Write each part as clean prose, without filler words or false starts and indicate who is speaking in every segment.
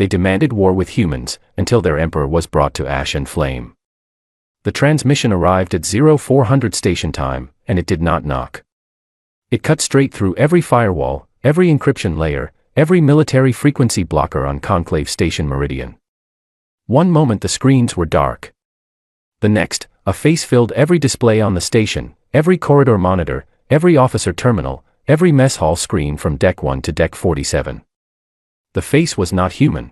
Speaker 1: They demanded war with humans, until their emperor was brought to ash and flame. The transmission arrived at 0400 station time, and it did not knock. It cut straight through every firewall, every encryption layer, every military frequency blocker on Conclave Station Meridian. One moment the screens were dark. The next, a face filled every display on the station, every corridor monitor, every officer terminal, every mess hall screen from Deck 1 to Deck 47. The face was not human.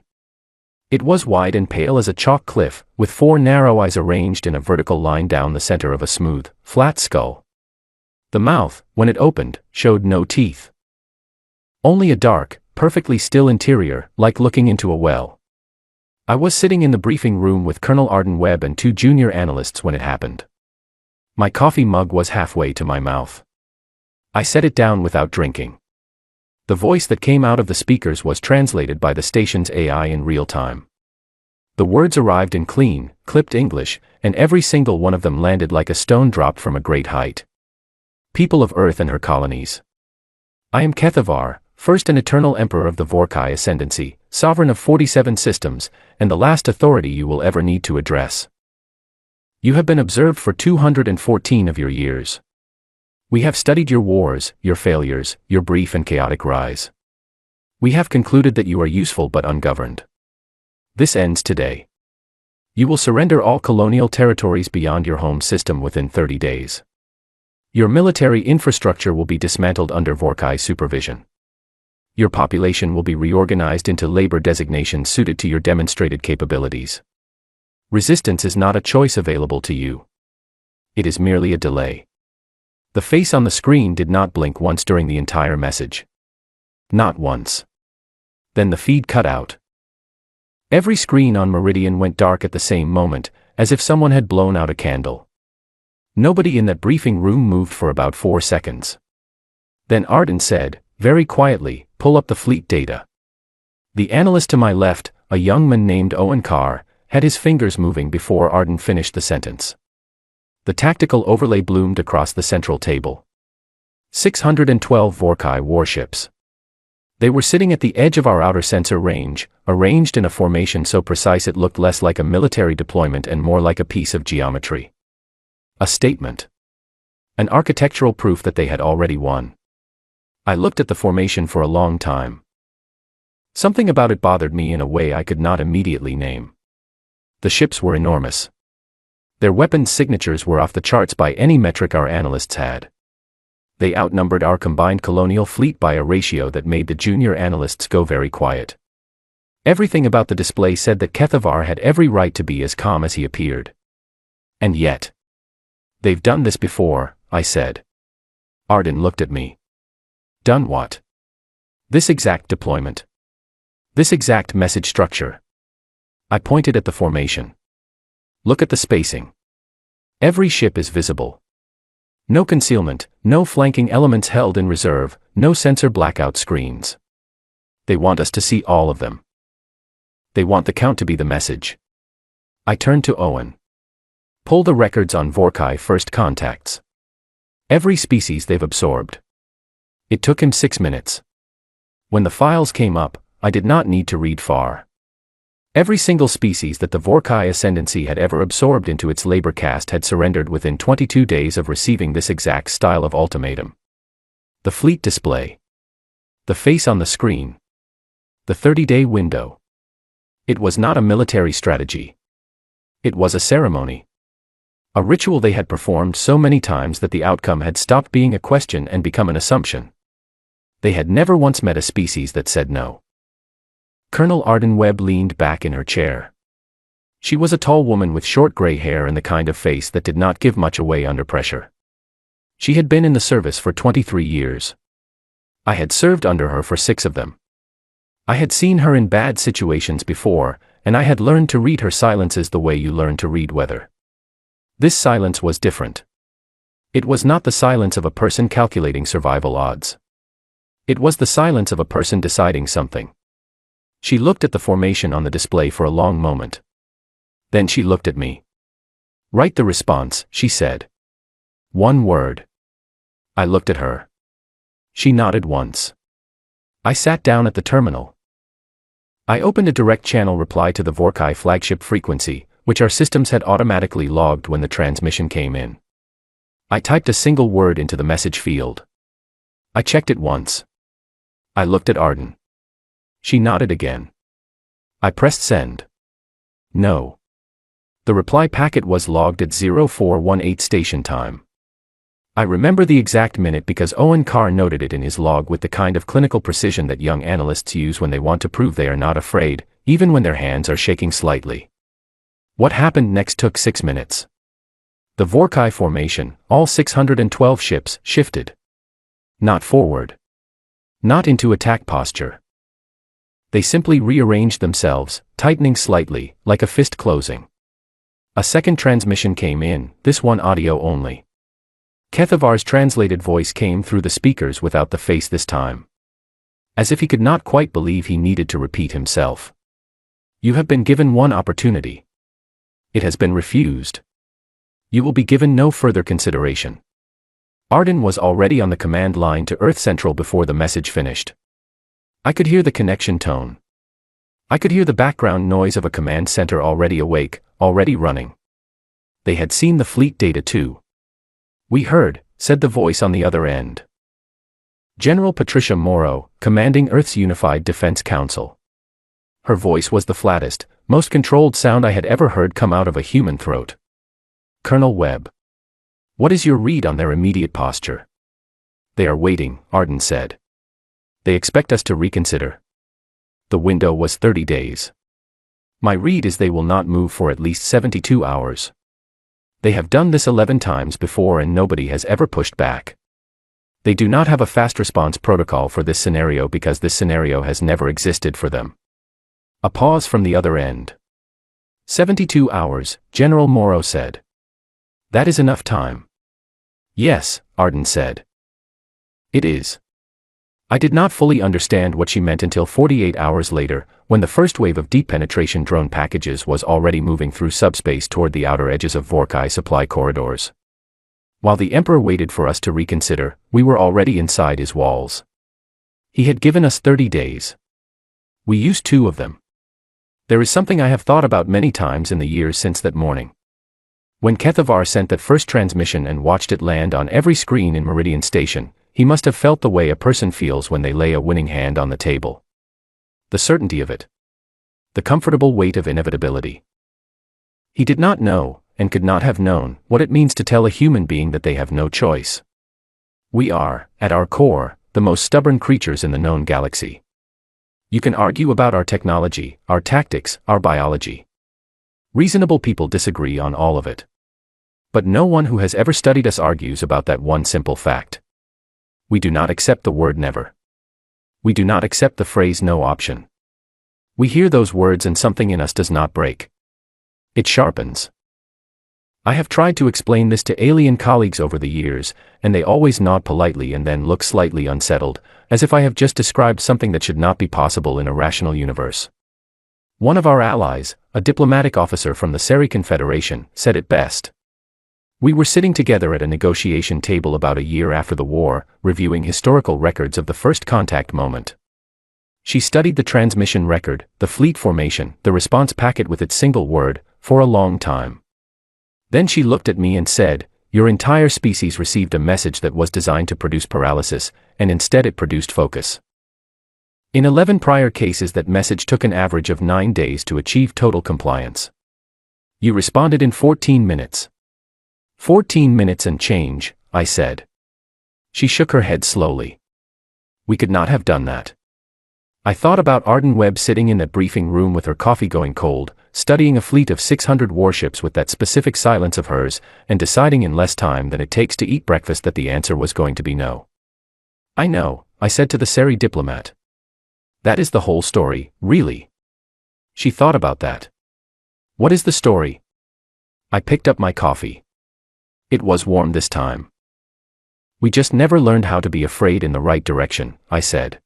Speaker 1: It was wide and pale as a chalk cliff, with 4 narrow eyes arranged in a vertical line down the center of a smooth, flat skull. The mouth, when it opened, showed no teeth. Only a dark, perfectly still interior, like looking into a well. I was sitting in the briefing room with Colonel Arden Webb and 2 junior analysts when it happened. My coffee mug was halfway to my mouth. I set it down without drinking. The voice that came out of the speakers was translated by the station's AI in real time. The words arrived in clean, clipped English, and every single one of them landed like a stone dropped from a great height. People of Earth and her colonies. I am Kethavar, first and eternal emperor of the Vorkai Ascendancy, sovereign of 47 systems, and the last authority you will ever need to address. You have been observed for 214 of your years. We have studied your wars, your failures, your brief and chaotic rise. We have concluded that you are useful but ungoverned. This ends today. You will surrender all colonial territories beyond your home system within 30 days. Your military infrastructure will be dismantled under Vorkai supervision. Your population will be reorganized into labor designations suited to your demonstrated capabilities. Resistance is not a choice available to you. It is merely a delay. The face on the screen did not blink once during the entire message. Not once. Then the feed cut out. Every screen on Meridian went dark at the same moment, as if someone had blown out a candle. Nobody in that briefing room moved for about 4 seconds. Then Arden said, very quietly, "Pull up the fleet data." The analyst to my left, a young man named Owen Carr, had his fingers moving before Arden finished the sentence. The tactical overlay bloomed across the central table. 612 Vorkai warships. They were sitting at the edge of our outer sensor range, arranged in a formation so precise it looked less like a military deployment and more like a piece of geometry. A statement. An architectural proof that they had already won. I looked at the formation for a long time. Something about it bothered me in a way I could not immediately name. The ships were enormous. Their weapons signatures were off the charts by any metric our analysts had. They outnumbered our combined colonial fleet by a ratio that made the junior analysts go very quiet. Everything about the display said that Kethavar had every right to be as calm as he appeared. And yet. They've done this before, I said. Arden looked at me. Done what? This exact deployment. This exact message structure. I pointed at the formation. Look at the spacing. Every ship is visible. No concealment, no flanking elements held in reserve, no sensor blackout screens. They want us to see all of them. They want the count to be the message. I turned to Owen. Pull the records on Vorkai first contacts. Every species they've absorbed. It took him 6 minutes. When the files came up, I did not need to read far. Every single species that the Vorkai Ascendancy had ever absorbed into its labor caste had surrendered within 22 days of receiving this exact style of ultimatum. The fleet display. The face on the screen. The 30-day window. It was not a military strategy. It was a ceremony. A ritual they had performed so many times that the outcome had stopped being a question and become an assumption. They had never once met a species that said no. Colonel Arden Webb leaned back in her chair. She was a tall woman with short gray hair and the kind of face that did not give much away under pressure. She had been in the service for 23 years. I had served under her for 6 of them. I had seen her in bad situations before, and I had learned to read her silences the way you learn to read weather. This silence was different. It was not the silence of a person calculating survival odds. It was the silence of a person deciding something. She looked at the formation on the display for a long moment. Then she looked at me. "Write the response," she said. 1 word. I looked at her. She nodded once. I sat down at the terminal. I opened a direct channel reply to the Vorkai flagship frequency, which our systems had automatically logged when the transmission came in. I typed a single word into the message field. I checked it once. I looked at Arden. She nodded again. I pressed send. No. The reply packet was logged at 0418 station time. I remember the exact minute because Owen Carr noted it in his log with the kind of clinical precision that young analysts use when they want to prove they are not afraid, even when their hands are shaking slightly. What happened next took 6 minutes. The Vorkai formation, all 612 ships, shifted. Not forward. Not into attack posture. They simply rearranged themselves, tightening slightly, like a fist closing. A second transmission came in, this one audio only. Kethavar's translated voice came through the speakers without the face this time. As if he could not quite believe he needed to repeat himself. You have been given one opportunity. It has been refused. You will be given no further consideration. Arden was already on the command line to Earth Central before the message finished. I could hear the connection tone. I could hear the background noise of a command center already awake, already running. They had seen the fleet data too. We heard, said the voice on the other end. General Patricia Morrow, commanding Earth's Unified Defense Council. Her voice was the flattest, most controlled sound I had ever heard come out of a human throat. Colonel Webb. What is your read on their immediate posture? They are waiting, Arden said. They expect us to reconsider. The window was 30 days. My read is they will not move for at least 72 hours. They have done this 11 times before and nobody has ever pushed back. They do not have a fast response protocol for this scenario because this scenario has never existed for them. A pause from the other end. 72 hours, General Morrow said. That is enough time. Yes, Arden said. It is. I did not fully understand what she meant until 48 hours later, when the first wave of deep penetration drone packages was already moving through subspace toward the outer edges of Vorkai supply corridors. While the Emperor waited for us to reconsider, we were already inside his walls. He had given us 30 days. We used 2 of them. There is something I have thought about many times in the years since that morning. When Kethavar sent that first transmission and watched it land on every screen in Meridian Station, he must have felt the way a person feels when they lay a winning hand on the table. The certainty of it. The comfortable weight of inevitability. He did not know, and could not have known, what it means to tell a human being that they have no choice. We are, at our core, the most stubborn creatures in the known galaxy. You can argue about our technology, our tactics, our biology. Reasonable people disagree on all of it. But no one who has ever studied us argues about that one simple fact. We do not accept the word never. We do not accept the phrase no option. We hear those words and something in us does not break. It sharpens. I have tried to explain this to alien colleagues over the years, and they always nod politely and then look slightly unsettled, as if I have just described something that should not be possible in a rational universe. One of our allies, a diplomatic officer from the Seri Confederation, said it best. We were sitting together at a negotiation table about a year after the war, reviewing historical records of the first contact moment. She studied the transmission record, the fleet formation, the response packet with its single word, for a long time. Then she looked at me and said, "Your entire species received a message that was designed to produce paralysis, and instead it produced focus. In 11 prior cases that message took an average of 9 days to achieve total compliance. You responded in 14 minutes. 14 minutes and change," I said. She shook her head slowly. We could not have done that. I thought about Arden Webb sitting in that briefing room with her coffee going cold, studying a fleet of 600 warships with that specific silence of hers, and deciding in less time than it takes to eat breakfast that the answer was going to be no. I know, I said to the Seri diplomat. That is the whole story, really. She thought about that. What is the story? I picked up my coffee. It was warm this time. We just never learned how to be afraid in the right direction, I said.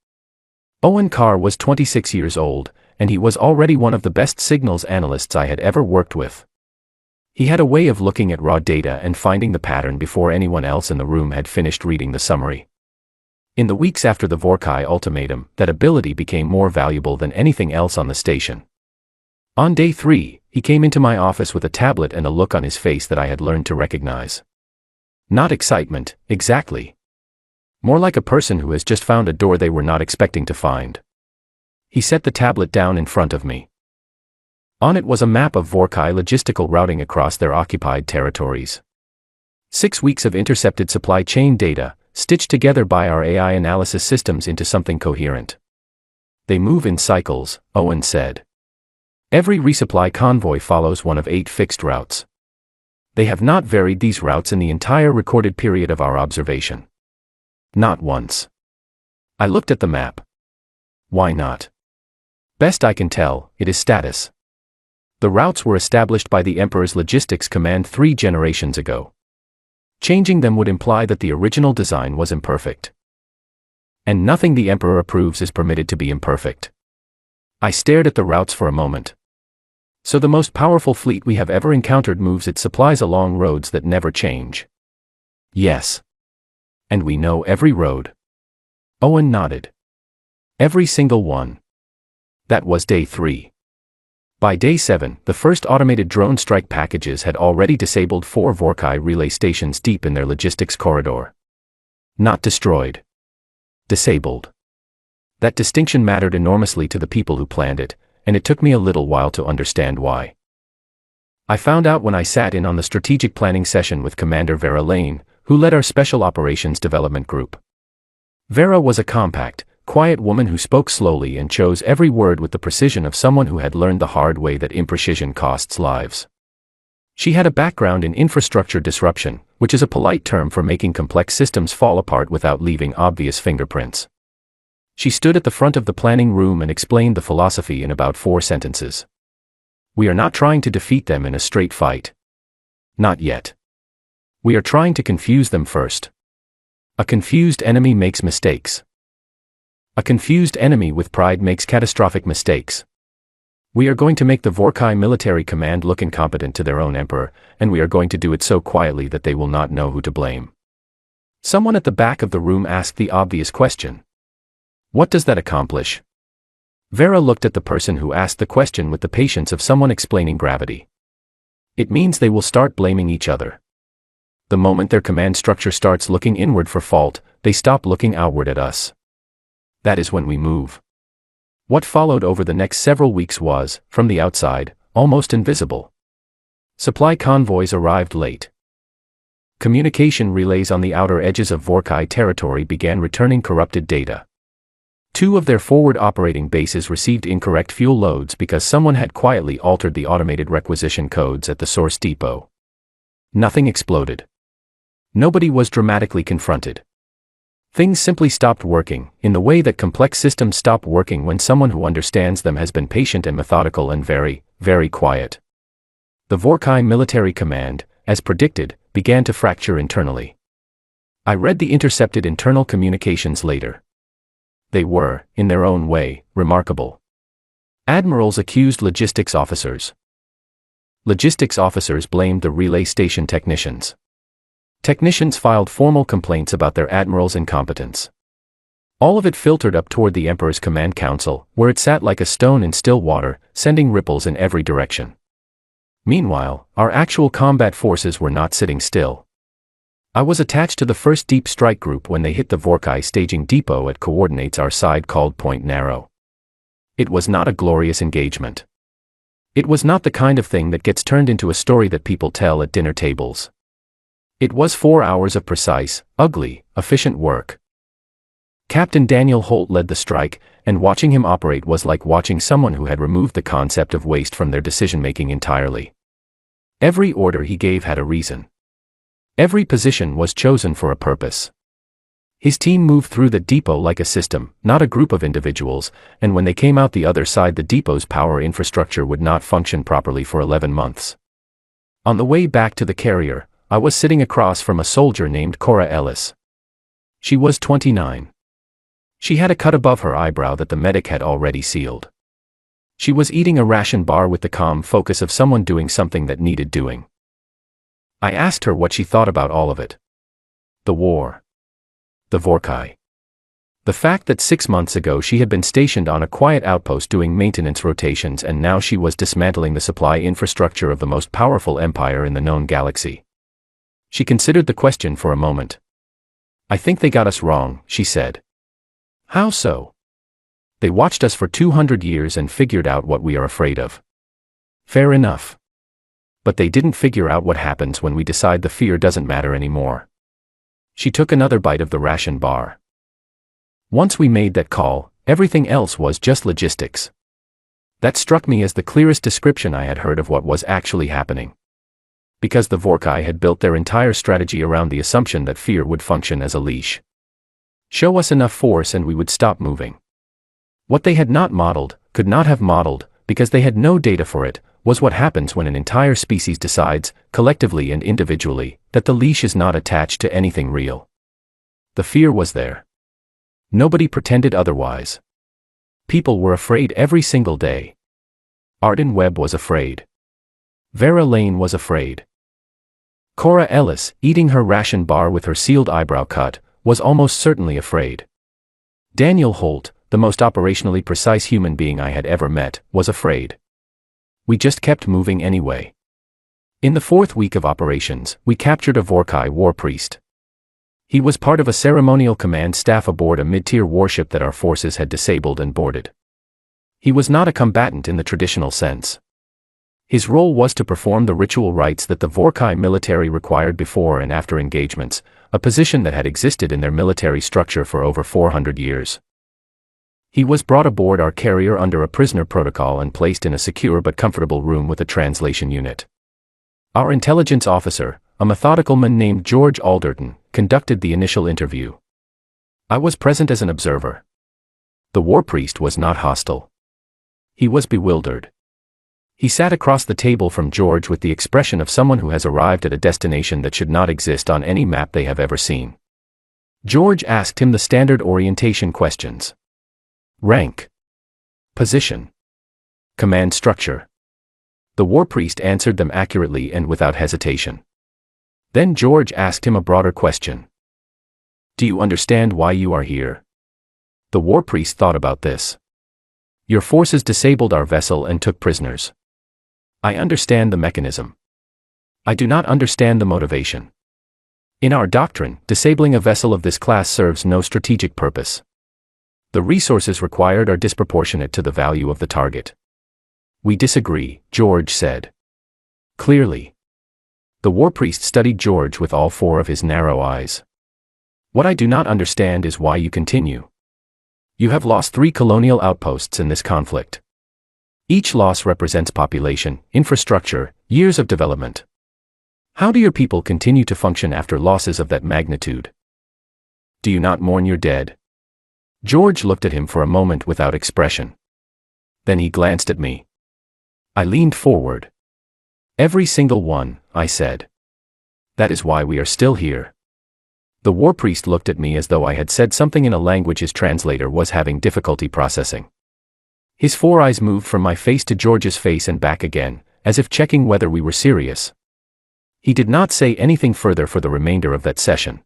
Speaker 1: Owen Carr was 26 years old, and he was already one of the best signals analysts I had ever worked with. He had a way of looking at raw data and finding the pattern before anyone else in the room had finished reading the summary. In the weeks after the Vorkai ultimatum, that ability became more valuable than anything else on the station. On day 3, he came into my office with a tablet and a look on his face that I had learned to recognize. Not excitement, exactly. More like a person who has just found a door they were not expecting to find. He set the tablet down in front of me. On it was a map of Vorkai logistical routing across their occupied territories. 6 weeks of intercepted supply chain data, stitched together by our AI analysis systems into something coherent. They move in cycles, Owen said. Every resupply convoy follows one of 8 fixed routes. They have not varied these routes in the entire recorded period of our observation. Not once. I looked at the map. Why not? Best I can tell, it is status. The routes were established by the Emperor's Logistics Command 3 generations ago. Changing them would imply that the original design was imperfect. And nothing the Emperor approves is permitted to be imperfect. I stared at the routes for a moment. So the most powerful fleet we have ever encountered moves its supplies along roads that never change. Yes. And we know every road. Owen nodded. Every single one. That was day 3. By day 7, the first automated drone strike packages had already disabled 4 Vorkai relay stations deep in their logistics corridor. Not destroyed. Disabled. That distinction mattered enormously to the people who planned it, and it took me a little while to understand why. I found out when I sat in on the strategic planning session with Commander Vera Lane, who led our Special Operations Development Group. Vera was a compact, quiet woman who spoke slowly and chose every word with the precision of someone who had learned the hard way that imprecision costs lives. She had a background in infrastructure disruption, which is a polite term for making complex systems fall apart without leaving obvious fingerprints. She stood at the front of the planning room and explained the philosophy in about 4 sentences. We are not trying to defeat them in a straight fight. Not yet. We are trying to confuse them first. A confused enemy makes mistakes. A confused enemy with pride makes catastrophic mistakes. We are going to make the Vorkai military command look incompetent to their own emperor, and we are going to do it so quietly that they will not know who to blame. Someone at the back of the room asked the obvious question. What does that accomplish? Vera looked at the person who asked the question with the patience of someone explaining gravity. It means they will start blaming each other. The moment their command structure starts looking inward for fault, they stop looking outward at us. That is when we move. What followed over the next several weeks was, from the outside, almost invisible. Supply convoys arrived late. Communication relays on the outer edges of Vorkai territory began returning corrupted data. 2 of their forward operating bases received incorrect fuel loads because someone had quietly altered the automated requisition codes at the source depot. Nothing exploded. Nobody was dramatically confronted. Things simply stopped working, in the way that complex systems stop working when someone who understands them has been patient and methodical and very, very quiet. The Vorkai military command, as predicted, began to fracture internally. I read the intercepted internal communications later. They were, in their own way, remarkable. Admirals accused logistics officers. Logistics officers blamed the relay station technicians. Technicians filed formal complaints about their admiral's incompetence. All of it filtered up toward the Emperor's command council, where it sat like a stone in still water, sending ripples in every direction. Meanwhile, our actual combat forces were not sitting still. I was attached to the 1st Deep Strike Group when they hit the Vorkai staging depot at coordinates our side called Point Narrow. It was not a glorious engagement. It was not the kind of thing that gets turned into a story that people tell at dinner tables. It was 4 hours of precise, ugly, efficient work. Captain Daniel Holt led the strike, and watching him operate was like watching someone who had removed the concept of waste from their decision-making entirely. Every order he gave had a reason. Every position was chosen for a purpose. His team moved through the depot like a system, not a group of individuals, and when they came out the other side the depot's power infrastructure would not function properly for 11 months. On the way back to the carrier, I was sitting across from a soldier named Cora Ellis. She was 29. She had a cut above her eyebrow that the medic had already sealed. She was eating a ration bar with the calm focus of someone doing something that needed doing. I asked her what she thought about all of it. The war. The Vorkai. The fact that 6 months ago she had been stationed on a quiet outpost doing maintenance rotations and now she was dismantling the supply infrastructure of the most powerful empire in the known galaxy. She considered the question for a moment. "I think they got us wrong," she said. "How so?" "They watched us for 200 years and figured out what we are afraid of." "Fair enough. But they didn't figure out what happens when we decide the fear doesn't matter anymore." She took another bite of the ration bar. "Once we made that call, everything else was just logistics." That struck me as the clearest description I had heard of what was actually happening. Because the Vorkai had built their entire strategy around the assumption that fear would function as a leash. Show us enough force and we would stop moving. What they had not modeled, could not have modeled, because they had no data for it, was what happens when an entire species decides, collectively and individually, that the leash is not attached to anything real. The fear was there. Nobody pretended otherwise. People were afraid every single day. Arden Webb was afraid. Vera Lane was afraid. Cora Ellis, eating her ration bar with her sealed eyebrow cut, was almost certainly afraid. Daniel Holt, the most operationally precise human being I had ever met, was afraid. We just kept moving anyway. In the 4th week of operations, we captured a Vorkai war priest. He was part of a ceremonial command staff aboard a mid-tier warship that our forces had disabled and boarded. He was not a combatant in the traditional sense. His role was to perform the ritual rites that the Vorkai military required before and after engagements, a position that had existed in their military structure for over 400 years. He was brought aboard our carrier under a prisoner protocol and placed in a secure but comfortable room with a translation unit. Our intelligence officer, a methodical man named George Alderton, conducted the initial interview. I was present as an observer. The war priest was not hostile. He was bewildered. He sat across the table from George with the expression of someone who has arrived at a destination that should not exist on any map they have ever seen. George asked him the standard orientation questions. Rank. Position. Command structure. The war priest answered them accurately and without hesitation. Then George asked him a broader question. Do you understand why you are here? The war priest thought about this. Your forces disabled our vessel and took prisoners. I understand the mechanism. I do not understand the motivation. In our doctrine, disabling a vessel of this class serves no strategic purpose. The resources required are disproportionate to the value of the target. We disagree, George said. Clearly. The war priest studied George with all 4 of his narrow eyes. What I do not understand is why you continue. You have lost 3 colonial outposts in this conflict. Each loss represents population, infrastructure, years of development. How do your people continue to function after losses of that magnitude? Do you not mourn your dead? George looked at him for a moment without expression. Then he glanced at me. I leaned forward. Every single one, I said. That is why we are still here. The war priest looked at me as though I had said something in a language his translator was having difficulty processing. His 4 eyes moved from my face to George's face and back again, as if checking whether we were serious. He did not say anything further for the remainder of that session.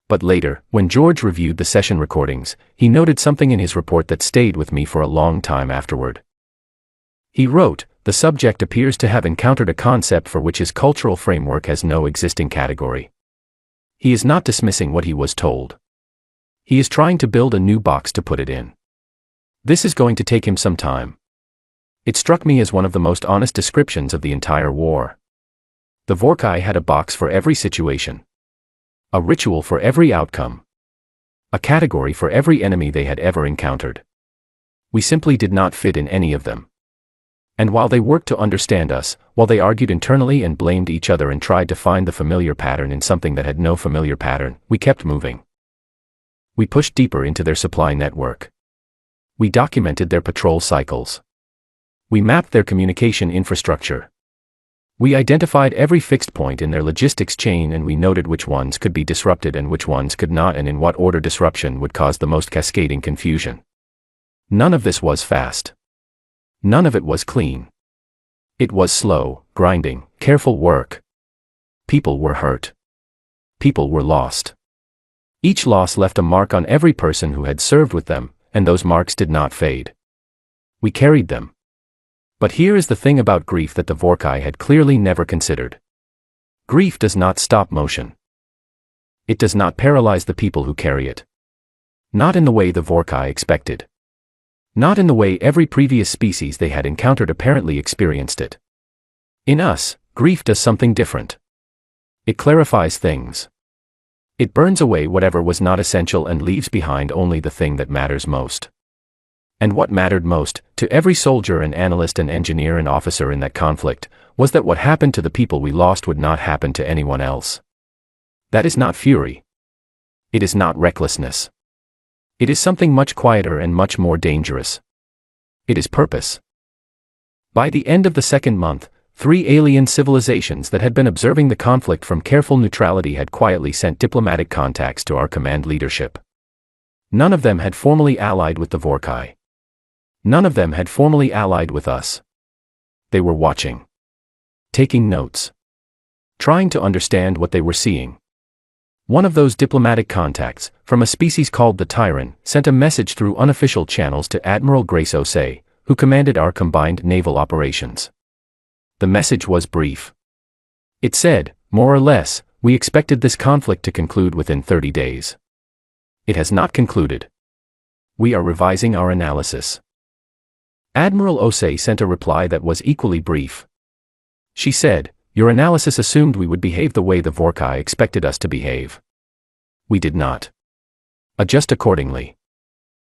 Speaker 1: But later, when George reviewed the session recordings, he noted something in his report that stayed with me for a long time afterward. He wrote, the subject appears to have encountered a concept for which his cultural framework has no existing category. He is not dismissing what he was told. He is trying to build a new box to put it in. This is going to take him some time. It struck me as one of the most honest descriptions of the entire war. The Vorkai had a box for every situation. A ritual for every outcome. A category for every enemy they had ever encountered. We simply did not fit in any of them. And while they worked to understand us, while they argued internally and blamed each other and tried to find the familiar pattern in something that had no familiar pattern, we kept moving. We pushed deeper into their supply network. We documented their patrol cycles. We mapped their communication infrastructure. We identified every fixed point in their logistics chain and we noted which ones could be disrupted and which ones could not and in what order disruption would cause the most cascading confusion. None of this was fast. None of it was clean. It was slow, grinding, careful work. People were hurt. People were lost. Each loss left a mark on every person who had served with them, and those marks did not fade. We carried them. But here is the thing about grief that the Vorkai had clearly never considered. Grief does not stop motion. It does not paralyze the people who carry it. Not in the way the Vorkai expected. Not in the way every previous species they had encountered apparently experienced it. In us, grief does something different. It clarifies things. It burns away whatever was not essential and leaves behind only the thing that matters most. And what mattered most, to every soldier and analyst and engineer and officer in that conflict, was that what happened to the people we lost would not happen to anyone else. That is not fury. It is not recklessness. It is something much quieter and much more dangerous. It is purpose. By the end of the second month, 3 alien civilizations that had been observing the conflict from careful neutrality had quietly sent diplomatic contacts to our command leadership. None of them had formally allied with the Vorkai. None of them had formally allied with us. They were watching. Taking notes. Trying to understand what they were seeing. One of those diplomatic contacts, from a species called the Tyran, sent a message through unofficial channels to Admiral Grace Osei, who commanded our combined naval operations. The message was brief. It said, more or less, we expected this conflict to conclude within 30 days. It has not concluded. We are revising our analysis. Admiral Osei sent a reply that was equally brief. She said, your analysis assumed we would behave the way the Vorkai expected us to behave. We did not. Adjust accordingly.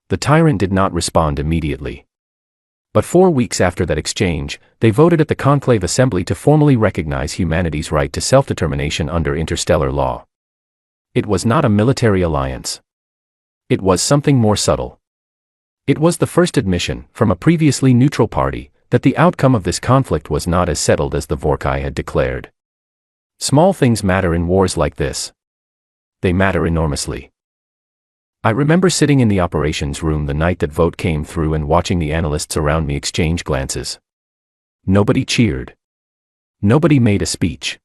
Speaker 1: The Tyrant did not respond immediately. But 4 weeks after that exchange, they voted at the Conclave Assembly to formally recognize humanity's right to self-determination under interstellar law. It was not a military alliance. It was something more subtle. It was the first admission, from a previously neutral party, that the outcome of this conflict was not as settled as the Vorkai had declared. Small things matter in wars like this. They matter enormously. I remember sitting in the operations room the night that vote came through and watching the analysts around me exchange glances. Nobody cheered. Nobody made a speech.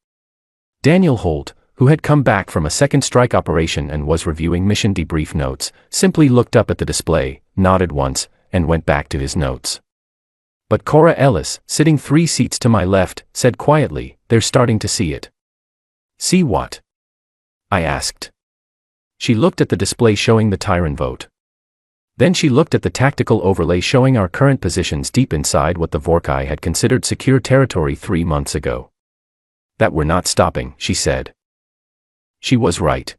Speaker 1: Daniel Holt, who had come back from a second strike operation and was reviewing mission debrief notes, simply looked up at the display, nodded once, and went back to his notes. But Cora Ellis, sitting 3 seats to my left, said quietly, they're starting to see it. See what? I asked. She looked at the display showing the Tyran vote. Then she looked at the tactical overlay showing our current positions deep inside what the Vorkai had considered secure territory 3 months ago. That we're not stopping, she said. She was right.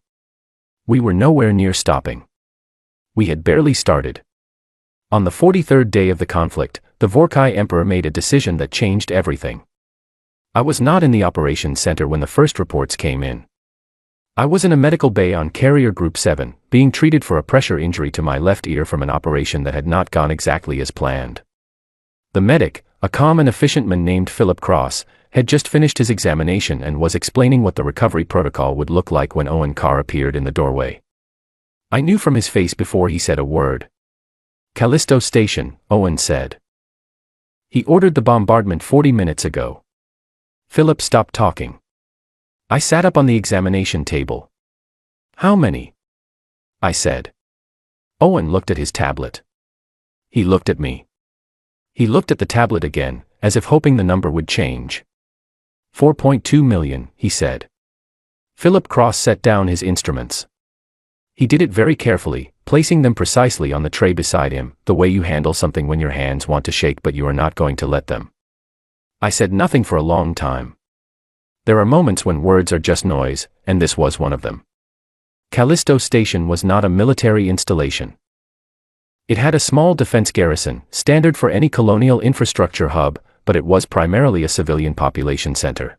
Speaker 1: We were nowhere near stopping. We had barely started. On the 43rd day of the conflict, the Vorkai Emperor made a decision that changed everything. I was not in the operations center when the first reports came in. I was in a medical bay on Carrier Group 7, being treated for a pressure injury to my left ear from an operation that had not gone exactly as planned. The medic, a calm and efficient man named Philip Cross, had just finished his examination and was explaining what the recovery protocol would look like when Owen Carr appeared in the doorway. I knew from his face before he said a word. Callisto Station, Owen said. He ordered the bombardment 40 minutes ago. Philip stopped talking. I sat up on the examination table. How many? I said. Owen looked at his tablet. He looked at me. He looked at the tablet again, as if hoping the number would change. 4.2 million, he said. Philip Cross set down his instruments. He did it very carefully, placing them precisely on the tray beside him, the way you handle something when your hands want to shake but you are not going to let them. I said nothing for a long time. There are moments when words are just noise, and this was one of them. Callisto Station was not a military installation. It had a small defense garrison, standard for any colonial infrastructure hub, but it was primarily a civilian population center.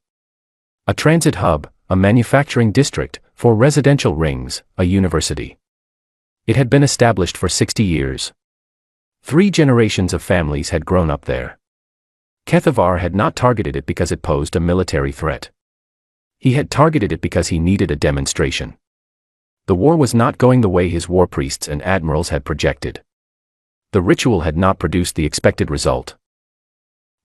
Speaker 1: A transit hub, a manufacturing district, 4 residential rings, a university. It had been established for 60 years. 3 generations of families had grown up there. Kethavar had not targeted it because it posed a military threat. He had targeted it because he needed a demonstration. The war was not going the way his war priests and admirals had projected. The ritual had not produced the expected result.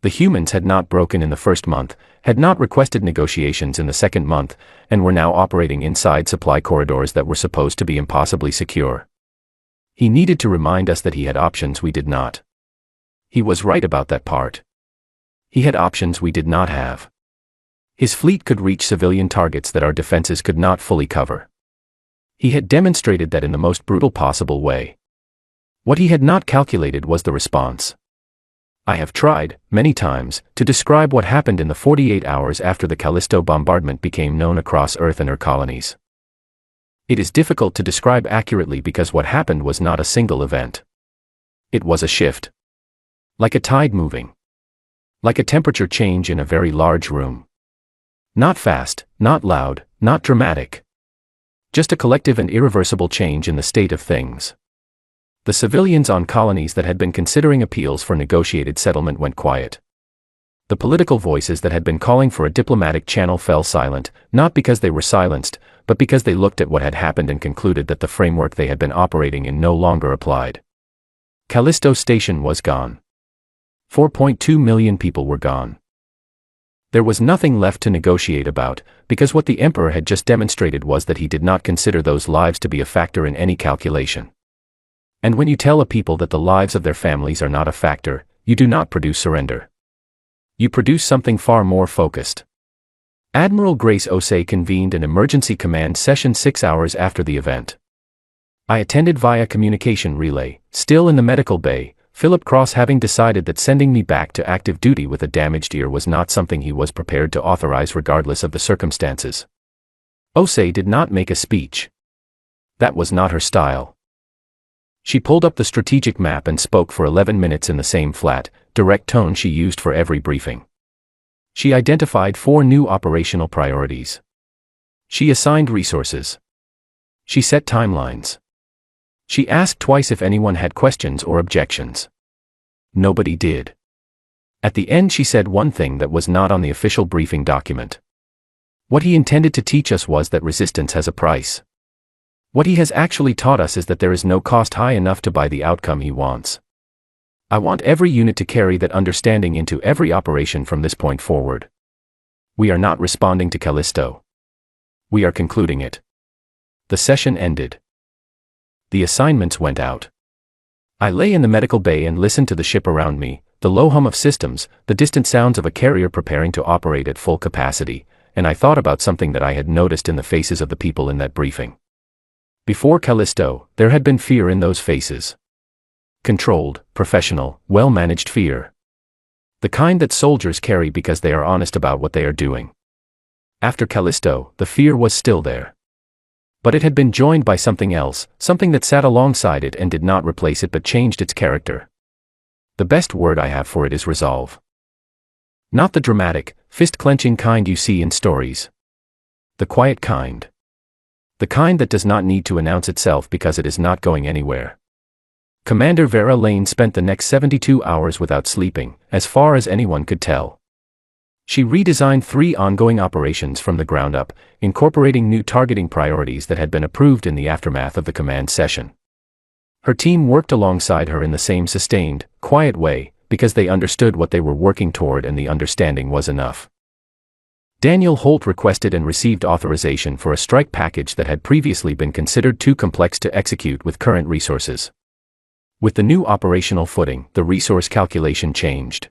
Speaker 1: The humans had not broken in the first month, had not requested negotiations in the second month, and were now operating inside supply corridors that were supposed to be impossibly secure. He needed to remind us that he had options we did not. He was right about that part. He had options we did not have. His fleet could reach civilian targets that our defenses could not fully cover. He had demonstrated that in the most brutal possible way. What he had not calculated was the response. I have tried, many times, to describe what happened in the 48 hours after the Callisto bombardment became known across Earth and her colonies. It is difficult to describe accurately because what happened was not a single event. It was a shift. Like a tide moving. Like a temperature change in a very large room. Not fast, not loud, not dramatic. Just a collective and irreversible change in the state of things. The civilians on colonies that had been considering appeals for negotiated settlement went quiet. The political voices that had been calling for a diplomatic channel fell silent, not because they were silenced, but because they looked at what had happened and concluded that the framework they had been operating in no longer applied. Callisto Station was gone. 4.2 million people were gone. There was nothing left to negotiate about, because what the Emperor had just demonstrated was that he did not consider those lives to be a factor in any calculation. And when you tell a people that the lives of their families are not a factor, you do not produce surrender. You produce something far more focused. Admiral Grace Osei convened an emergency command session 6 hours after the event. I attended via communication relay, still in the medical bay, Philip Cross having decided that sending me back to active duty with a damaged ear was not something he was prepared to authorize regardless of the circumstances. Osei did not make a speech. That was not her style. She pulled up the strategic map and spoke for 11 minutes in the same flat, direct tone she used for every briefing. She identified 4 new operational priorities. She assigned resources. She set timelines. She asked twice if anyone had questions or objections. Nobody did. At the end she said one thing that was not on the official briefing document. What he intended to teach us was that resistance has a price. What he has actually taught us is that there is no cost high enough to buy the outcome he wants. I want every unit to carry that understanding into every operation from this point forward. We are not responding to Callisto. We are concluding it. The session ended. The assignments went out. I lay in the medical bay and listened to the ship around me, the low hum of systems, the distant sounds of a carrier preparing to operate at full capacity, and I thought about something that I had noticed in the faces of the people in that briefing. Before Callisto, there had been fear in those faces. Controlled, professional, well-managed fear. The kind that soldiers carry because they are honest about what they are doing. After Callisto, the fear was still there. But it had been joined by something else, something that sat alongside it and did not replace it but changed its character. The best word I have for it is resolve. Not the dramatic, fist-clenching kind you see in stories. The quiet kind. The kind that does not need to announce itself because it is not going anywhere. Commander Vera Lane spent the next 72 hours without sleeping, as far as anyone could tell. She redesigned 3 ongoing operations from the ground up, incorporating new targeting priorities that had been approved in the aftermath of the command session. Her team worked alongside her in the same sustained, quiet way, because they understood what they were working toward and the understanding was enough. Daniel Holt requested and received authorization for a strike package that had previously been considered too complex to execute with current resources. With the new operational footing, the resource calculation changed.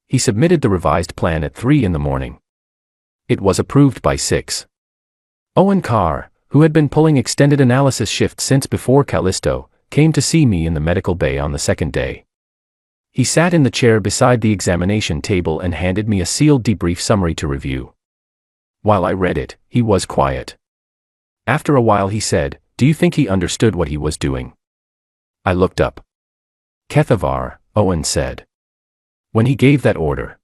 Speaker 1: He submitted the revised plan at 3 in the morning. It was approved by 6. Owen Carr, who had been pulling extended analysis shifts since before Callisto, came to see me in the medical bay on the second day. He sat in the chair beside the examination table and handed me a sealed debrief summary to review. While I read it, he was quiet. After a while he said, "Do you think he understood what he was doing?" I looked up. "Kethavar," Owen said. "When he gave that order.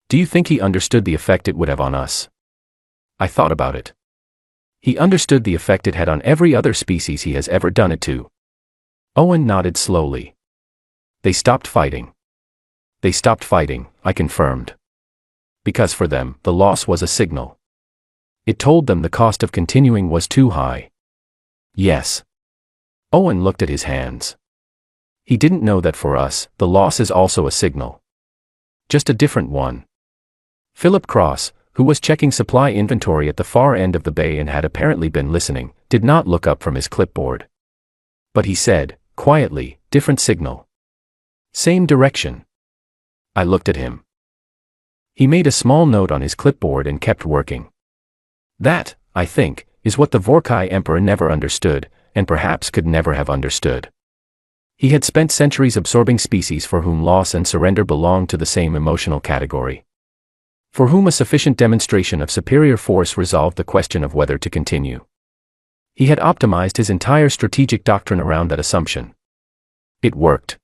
Speaker 1: Do you think he understood the effect it would have on us?" I thought about it. He understood the effect it had on every other species he has ever done it to. Owen nodded slowly. They stopped fighting. They stopped fighting, I confirmed. Because for them, the loss was a signal. It told them the cost of continuing was too high. Yes. Owen looked at his hands. He didn't know that for us, the loss is also a signal. Just a different one. Philip Cross, who was checking supply inventory at the far end of the bay and had apparently been listening, did not look up from his clipboard. But he said, quietly, different signal. Same direction. I looked at him. He made a small note on his clipboard and kept working. That, I think, is what the Vorkai Emperor never understood, and perhaps could never have understood. He had spent centuries absorbing species for whom loss and surrender belonged to the same emotional category. For whom a sufficient demonstration of superior force resolved the question of whether to continue. He had optimized his entire strategic doctrine around that assumption. It worked.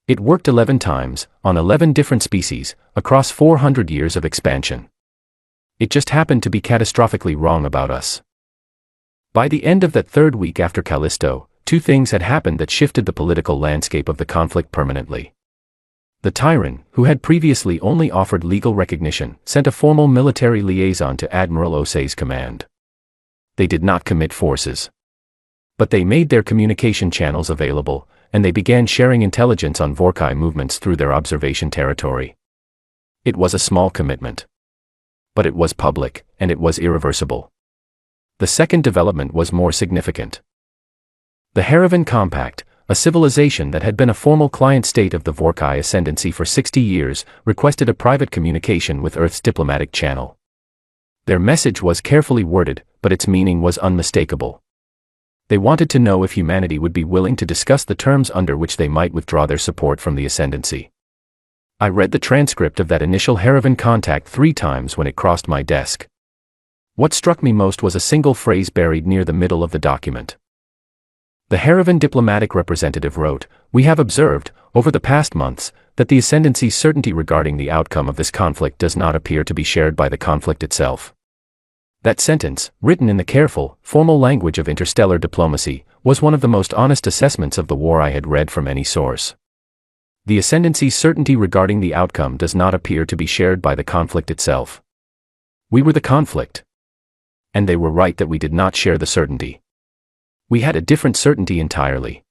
Speaker 1: It worked 11 times, on 11 different species, across 400 years of expansion. It just happened to be catastrophically wrong about us. By the end of that third week after Callisto, two things had happened that shifted the political landscape of the conflict permanently. The Tyrant, who had previously only offered legal recognition, sent a formal military liaison to Admiral Osei's command. They did not commit forces. But they made their communication channels available, and they began sharing intelligence on Vorkai movements through their observation territory. It was a small commitment. But it was public, and it was irreversible. The second development was more significant. The Haravan Compact, a civilization that had been a formal client state of the Vorkai ascendancy for 60 years, requested a private communication with Earth's diplomatic channel. Their message was carefully worded, but its meaning was unmistakable. They wanted to know if humanity would be willing to discuss the terms under which they might withdraw their support from the ascendancy. I read the transcript of that initial Haravan contact 3 times when it crossed my desk. What struck me most was a single phrase buried near the middle of the document. The Haravan diplomatic representative wrote, "We have observed, over the past months, that the ascendancy's certainty regarding the outcome of this conflict does not appear to be shared by the conflict itself." That sentence, written in the careful, formal language of interstellar diplomacy, was one of the most honest assessments of the war I had read from any source. The ascendancy's certainty regarding the outcome does not appear to be shared by the conflict itself. We were the conflict. And they were right that we did not share the certainty. We had a different certainty entirely.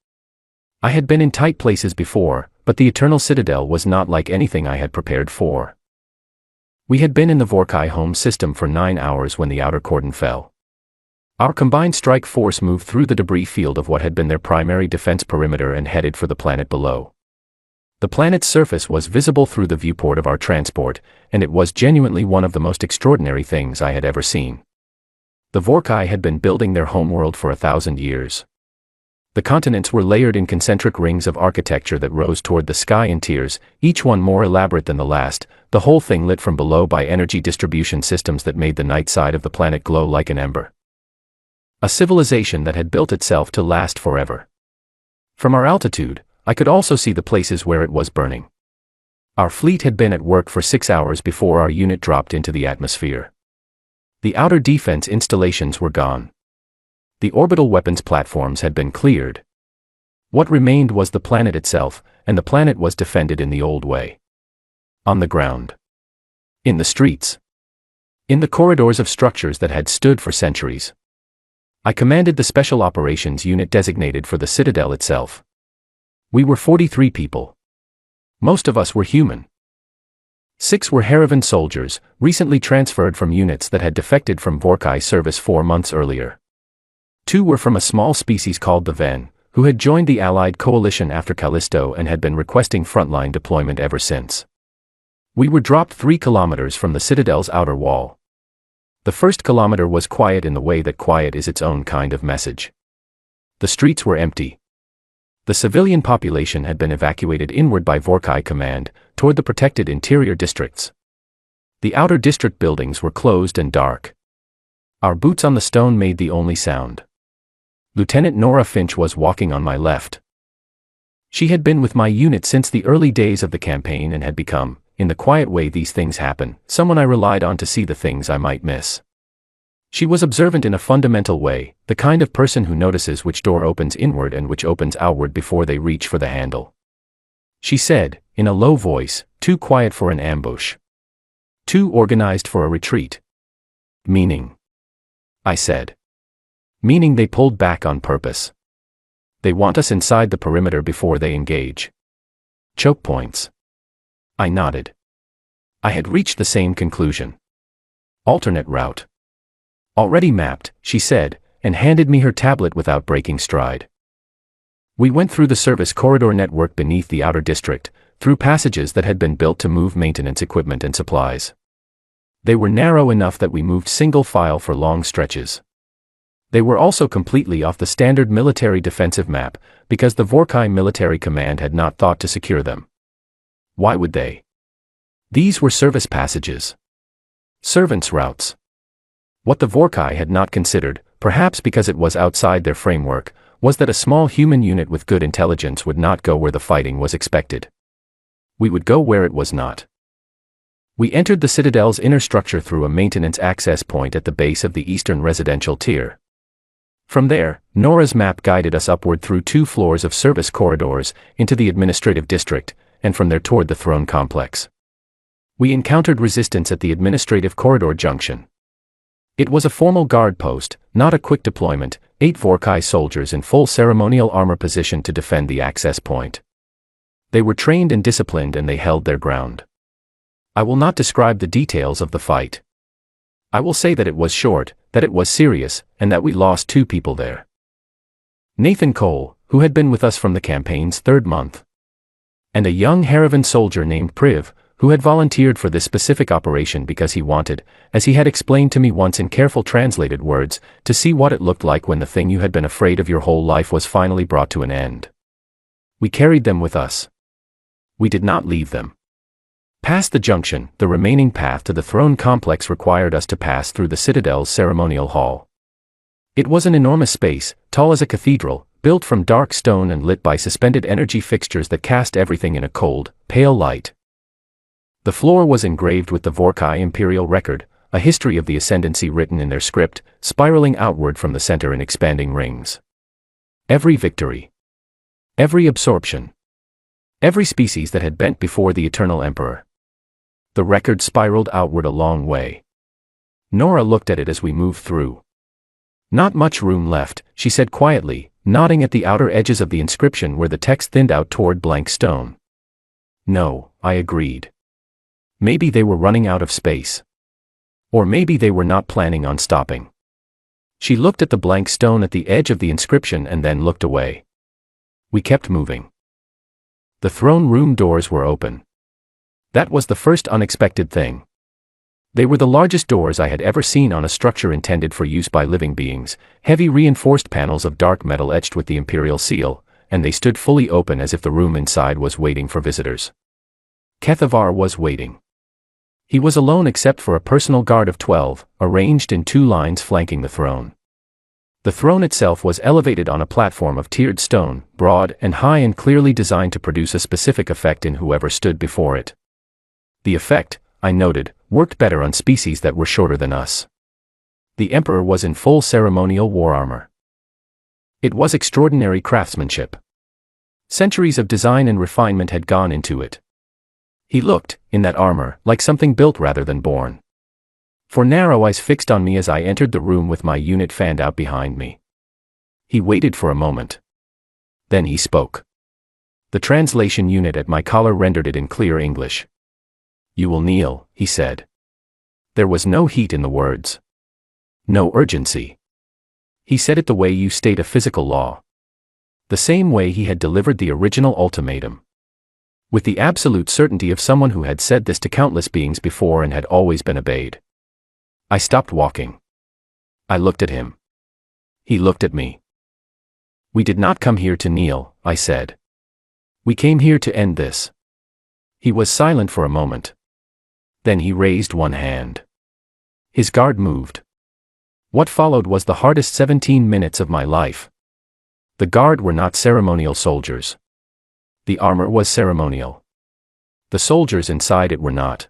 Speaker 1: I had been in tight places before, but the Eternal Citadel was not like anything I had prepared for. We had been in the Vorkai home system for 9 hours when the outer cordon fell. Our combined strike force moved through the debris field of what had been their primary defense perimeter and headed for the planet below. The planet's surface was visible through the viewport of our transport, and it was genuinely one of the most extraordinary things I had ever seen. The Vorkai had been building their homeworld for 1,000 years. The continents were layered in concentric rings of architecture that rose toward the sky in tiers, each one more elaborate than the last, the whole thing lit from below by energy distribution systems that made the night side of the planet glow like an ember. A civilization that had built itself to last forever. From our altitude, I could also see the places where it was burning. Our fleet had been at work for 6 hours before our unit dropped into the atmosphere. The outer defense installations were gone. The orbital weapons platforms had been cleared. What remained was the planet itself, and the planet was defended in the old way. On the ground. In the streets. In the corridors of structures that had stood for centuries. I commanded the Special Operations Unit designated for the Citadel itself. We were 43 people. Most of us were human. 6 were Haravan soldiers, recently transferred from units that had defected from Vorkai service 4 months earlier. 2 were from a small species called the Ven, who had joined the Allied coalition after Callisto and had been requesting frontline deployment ever since. We were dropped 3 kilometers from the Citadel's outer wall. The first kilometer was quiet in the way that quiet is its own kind of message. The streets were empty. The civilian population had been evacuated inward by Vorkai command, toward the protected interior districts. The outer district buildings were closed and dark. Our boots on the stone made the only sound. Lieutenant Nora Finch was walking on my left. She had been with my unit since the early days of the campaign and had become, in the quiet way these things happen, someone I relied on to see the things I might miss. She was observant in a fundamental way, the kind of person who notices which door opens inward and which opens outward before they reach for the handle. She said, in a low voice, "Too quiet for an ambush. Too organized for a retreat." Meaning? I said. Meaning they pulled back on purpose. They want us inside the perimeter before they engage. Choke points. I nodded. I had reached the same conclusion. Alternate route. Already mapped, she said, and handed me her tablet without breaking stride. We went through the service corridor network beneath the outer district, through passages that had been built to move maintenance equipment and supplies. They were narrow enough that we moved single file for long stretches. They were also completely off the standard military defensive map, because the Vorkai military command had not thought to secure them. Why would they? These were service passages. Servants' routes. What the Vorkai had not considered, perhaps because it was outside their framework, was that a small human unit with good intelligence would not go where the fighting was expected. We would go where it was not. We entered the Citadel's inner structure through a maintenance access point at the base of the eastern residential tier. From there, Nora's map guided us upward through 2 floors of service corridors, into the administrative district, and from there toward the throne complex. We encountered resistance at the administrative corridor junction. It was a formal guard post, not a quick deployment, 8 Vorkai soldiers in full ceremonial armor positioned to defend the access point. They were trained and disciplined and they held their ground. I will not describe the details of the fight. I will say that it was short, that it was serious, and that we lost 2 people there. Nathan Cole, who had been with us from the campaign's 3rd month. And a young Haravan soldier named Priv, who had volunteered for this specific operation because he wanted, as he had explained to me once in careful translated words, to see what it looked like when the thing you had been afraid of your whole life was finally brought to an end. We carried them with us. We did not leave them. Past the junction, the remaining path to the throne complex required us to pass through the Citadel's ceremonial hall. It was an enormous space, tall as a cathedral, built from dark stone and lit by suspended energy fixtures that cast everything in a cold, pale light. The floor was engraved with the Vorkai imperial record, a history of the ascendancy written in their script, spiraling outward from the center in expanding rings. Every victory. Every absorption. Every species that had bent before the eternal emperor. The record spiraled outward a long way. Nora looked at it as we moved through. Not much room left, she said quietly, nodding at the outer edges of the inscription where the text thinned out toward blank stone. No, I agreed. Maybe they were running out of space. Or maybe they were not planning on stopping. She looked at the blank stone at the edge of the inscription and then looked away. We kept moving. The throne room doors were open. That was the first unexpected thing. They were the largest doors I had ever seen on a structure intended for use by living beings, heavy reinforced panels of dark metal etched with the imperial seal, and they stood fully open as if the room inside was waiting for visitors. Kethavar was waiting. He was alone except for a personal guard of 12, arranged in 2 lines flanking the throne. The throne itself was elevated on a platform of tiered stone, broad and high and clearly designed to produce a specific effect in whoever stood before it. The effect, I noted, worked better on species that were shorter than us. The Emperor was in full ceremonial war armor. It was extraordinary craftsmanship. Centuries of design and refinement had gone into it. He looked, in that armor, like something built rather than born. For narrow eyes fixed on me as I entered the room with my unit fanned out behind me. He waited for a moment. Then he spoke. The translation unit at my collar rendered it in clear English. "You will kneel," he said. There was no heat in the words. No urgency. He said it the way you state a physical law. The same way he had delivered the original ultimatum. With the absolute certainty of someone who had said this to countless beings before and had always been obeyed. I stopped walking. I looked at him. He looked at me. "We did not come here to kneel," I said. "We came here to end this." He was silent for a moment. Then he raised one hand. His guard moved. What followed was the hardest 17 minutes of my life. The guard were not ceremonial soldiers. The armor was ceremonial. The soldiers inside it were not.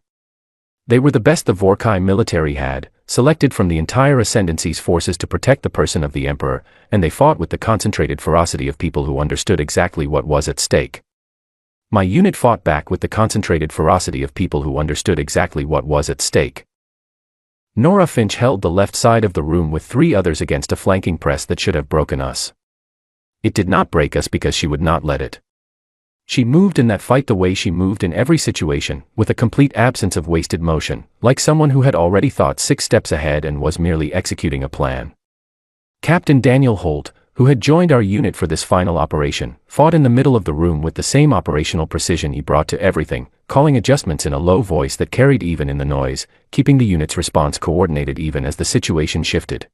Speaker 1: They were the best the Vorkai military had, selected from the entire Ascendancy's forces to protect the person of the Emperor, and they fought with the concentrated ferocity of people who understood exactly what was at stake. My unit fought back with the concentrated ferocity of people who understood exactly what was at stake. Nora Finch held the left side of the room with 3 others against a flanking press that should have broken us. It did not break us because she would not let it. She moved in that fight the way she moved in every situation, with a complete absence of wasted motion, like someone who had already thought 6 steps ahead and was merely executing a plan. Captain Daniel Holt, who had joined our unit for this final operation, fought in the middle of the room with the same operational precision he brought to everything, calling adjustments in a low voice that carried even in the noise, keeping the unit's response coordinated even as the situation shifted.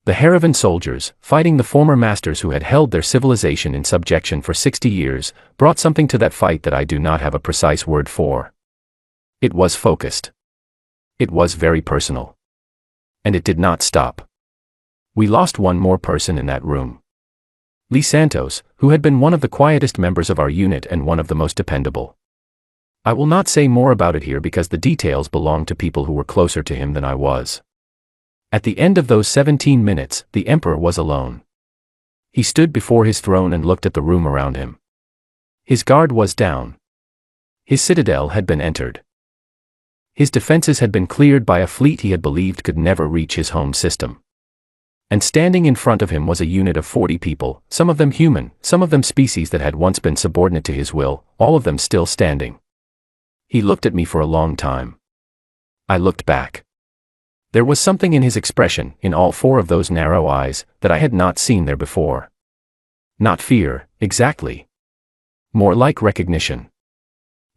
Speaker 1: The Haravan soldiers, fighting the former masters who had held their civilization in subjection for 60 years, brought something to that fight that I do not have a precise word for. It was focused. It was very personal. And it did not stop. We lost one more person in that room. Lee Santos, who had been one of the quietest members of our unit and one of the most dependable. I will not say more about it here because the details belong to people who were closer to him than I was. At the end of those 17 minutes, the Emperor was alone. He stood before his throne and looked at the room around him. His guard was down. His citadel had been entered. His defenses had been cleared by a fleet he had believed could never reach his home system. And standing in front of him was a unit of 40 people, some of them human, some of them species that had once been subordinate to his will, all of them still standing. He looked at me for a long time. I looked back. There was something in his expression, in all 4 of those narrow eyes, that I had not seen there before. Not fear, exactly. More like recognition.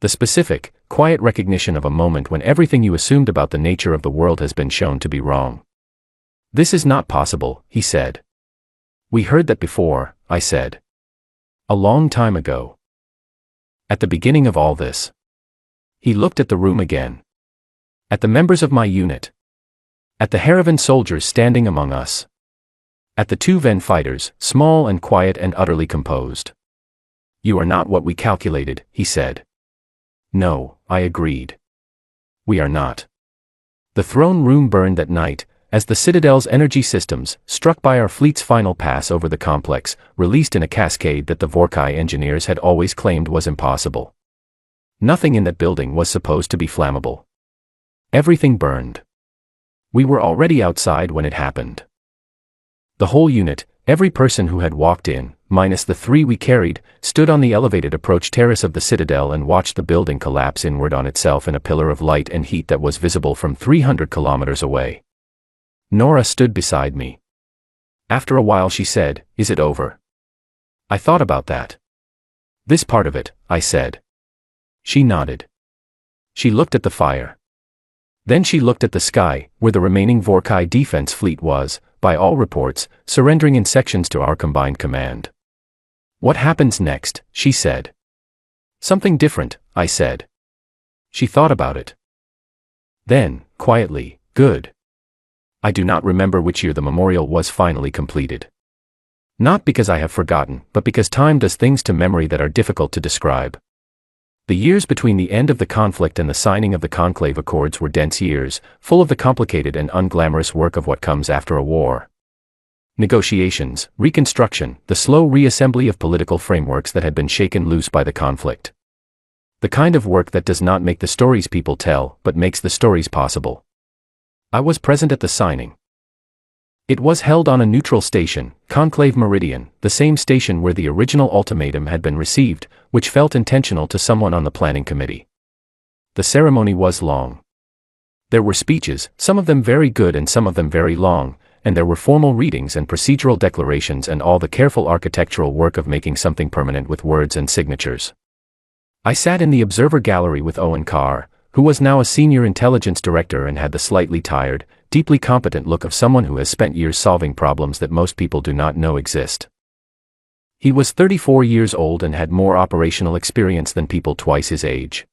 Speaker 1: The specific, quiet recognition of a moment when everything you assumed about the nature of the world has been shown to be wrong. This is not possible, he said. We heard that before, I said. A long time ago. At the beginning of all this. He looked at the room again. At the members of my unit. At the Haravan soldiers standing among us. At the 2 Ven fighters, small and quiet and utterly composed. You are not what we calculated, he said. No, I agreed. We are not. The throne room burned that night, as the Citadel's energy systems, struck by our fleet's final pass over the complex, released in a cascade that the Vorkai engineers had always claimed was impossible. Nothing in that building was supposed to be flammable. Everything burned. We were already outside when it happened. The whole unit, every person who had walked in, minus the 3 we carried, stood on the elevated approach terrace of the Citadel and watched the building collapse inward on itself in a pillar of light and heat that was visible from 300 kilometers away. Nora stood beside me. After a while she said, "Is it over?" I thought about that. "This part of it," I said. She nodded. She looked at the fire. Then she looked at the sky, where the remaining Vorkai defense fleet was, by all reports, surrendering in sections to our combined command. "What happens next?" she said. "Something different," I said. She thought about it. Then, quietly, "Good. I do not remember which year the memorial was finally completed. Not because I have forgotten, but because time does things to memory that are difficult to describe. The years between the end of the conflict and the signing of the Conclave Accords were dense years, full of the complicated and unglamorous work of what comes after a war. Negotiations, reconstruction, the slow reassembly of political frameworks that had been shaken loose by the conflict. The kind of work that does not make the stories people tell, but makes the stories possible. I was present at the signing. It was held on a neutral station, Conclave Meridian, the same station where the original ultimatum had been received, which felt intentional to someone on the planning committee. The ceremony was long. There were speeches, some of them very good and some of them very long, and there were formal readings and procedural declarations and all the careful architectural work of making something permanent with words and signatures. I sat in the observer gallery with Owen Carr, who was now a senior intelligence director and had the slightly tired, deeply competent look of someone who has spent years solving problems that most people do not know exist. He was 34 years old and had more operational experience than people twice his age.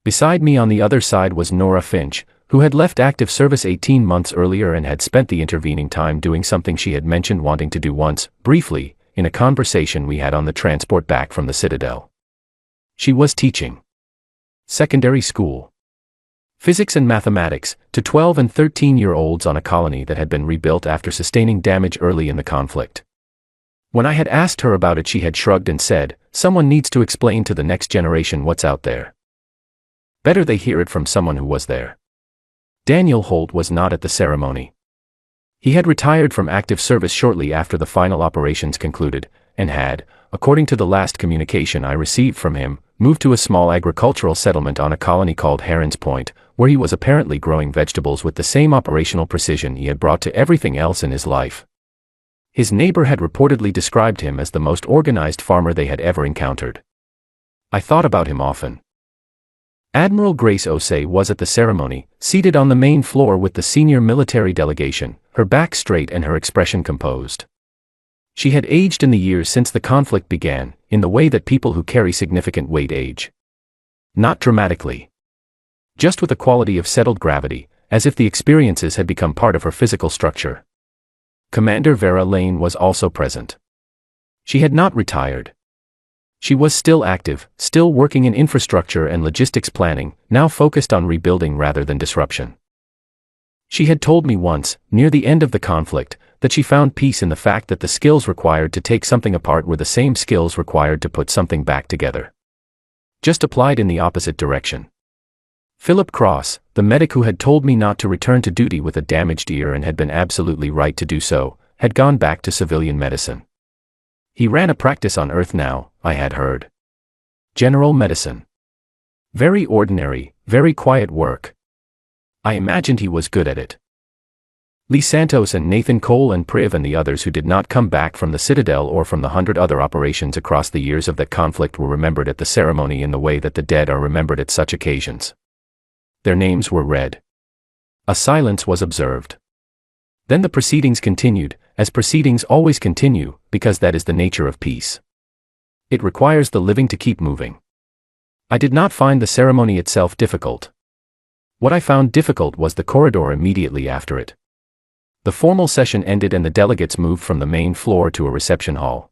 Speaker 1: Beside me on the other side was Nora Finch, who had left active service 18 months earlier and had spent the intervening time doing something she had mentioned wanting to do once, briefly, in a conversation we had on the transport back from the Citadel. She was teaching secondary school physics and mathematics to 12 and 13-year-olds on a colony that had been rebuilt after sustaining damage early in the conflict. When I had asked her about it, she had shrugged and said, "Someone needs to explain to the next generation what's out there. Better they hear it from someone who was there." Daniel Holt was not at the ceremony. He had retired from active service shortly after the final operations concluded, and had, according to the last communication I received from him, moved to a small agricultural settlement on a colony called Heron's Point, where he was apparently growing vegetables with the same operational precision he had brought to everything else in his life. His neighbor had reportedly described him as the most organized farmer they had ever encountered. I thought about him often. Admiral Grace Osei was at the ceremony, seated on the main floor with the senior military delegation, her back straight and her expression composed. She had aged in the years since the conflict began, in the way that people who carry significant weight age. Not dramatically. Just with a quality of settled gravity, as if the experiences had become part of her physical structure. Commander Vera Lane was also present. She had not retired. She was still active, still working in infrastructure and logistics planning, now focused on rebuilding rather than disruption. She had told me once, near the end of the conflict, that she found peace in the fact that the skills required to take something apart were the same skills required to put something back together. Just applied in the opposite direction. Philip Cross, the medic who had told me not to return to duty with a damaged ear and had been absolutely right to do so, had gone back to civilian medicine. He ran a practice on Earth now, I had heard. General medicine. Very ordinary, very quiet work. I imagined he was good at it. Lee Santos and Nathan Cole and Priv and the others who did not come back from the Citadel or from the 100 other operations across the years of that conflict were remembered at the ceremony in the way that the dead are remembered at such occasions. Their names were read. A silence was observed. Then the proceedings continued, as proceedings always continue, because that is the nature of peace. It requires the living to keep moving. I did not find the ceremony itself difficult. What I found difficult was the corridor immediately after it. The formal session ended and the delegates moved from the main floor to a reception hall.